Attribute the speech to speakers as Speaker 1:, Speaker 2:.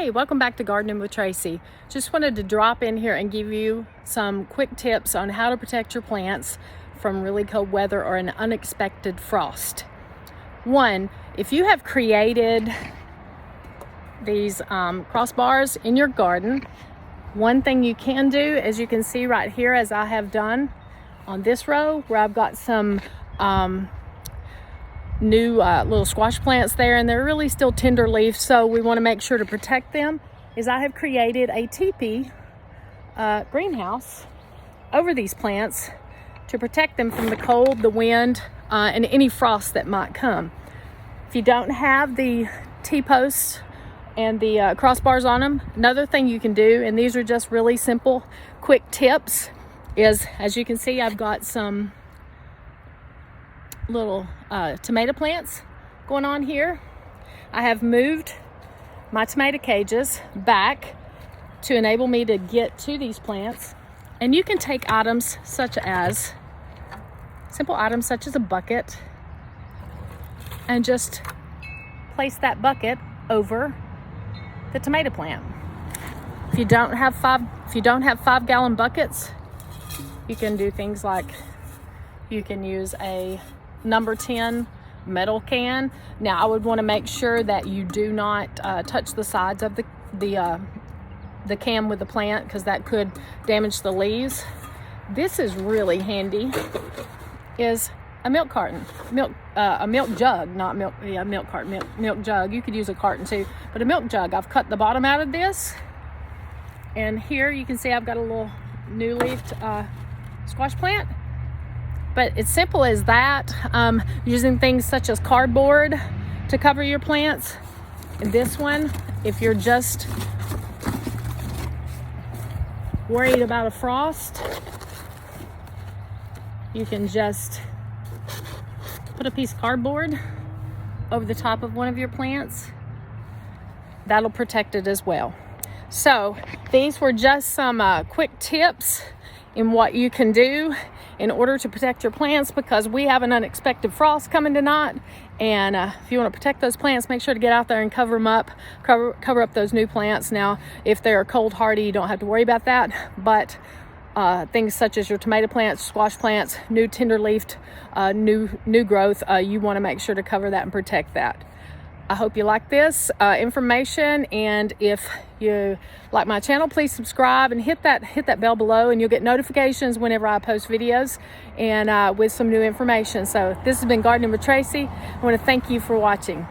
Speaker 1: Hey, welcome back to Gardening with Tracy. Just wanted to drop in here and give you some quick tips on how to protect your plants from really cold weather or an unexpected frost. One, if you have created these crossbars in your garden, one thing you can do, as you can see right here, as I have done on this row where I've got some new little squash plants there, and they're really still tender leaf, so we want to make sure to protect them, is I have created a teepee greenhouse over these plants to protect them from the cold, the wind, and any frost that might come. If you don't have the T-posts and the crossbars on them, another thing you can do, and these are just really simple quick tips, is, as you can see, I've got some little tomato plants going on here. I have moved my tomato cages back to enable me to get to these plants, and you can take items such as simple items such as a bucket and just place that bucket over the tomato plant. If you don't have 5-gallon buckets, you can do things like you can use a number 10 metal can. Now, I would want to make sure that you do not touch the sides of the can with the plant, because that could damage the leaves. This is really handy, is a milk carton, a milk jug, not milk, yeah, milk carton, milk jug. You could use a carton too, but a milk jug. I've cut the bottom out of this, and here you can see I've got a little new leafed squash plant. But it's simple as that, using things such as cardboard to cover your plants. And this one, if you're just worried about a frost, you can just put a piece of cardboard over the top of one of your plants. That'll protect it as well. So these were just some quick tips in what you can do in order to protect your plants, because we have an unexpected frost coming tonight, and if you want to protect those plants, make sure to get out there and cover them up, cover up those new plants. Now, if they're cold hardy, you don't have to worry about that, but things such as your tomato plants, squash plants, new tender leafed, new growth, you want to make sure to cover that and protect that. I hope you like this information, and if you like my channel, please subscribe and hit that bell below, and you'll get notifications whenever I post videos and with some new information. So this has been Gardening with Tracy. I want to thank you for watching.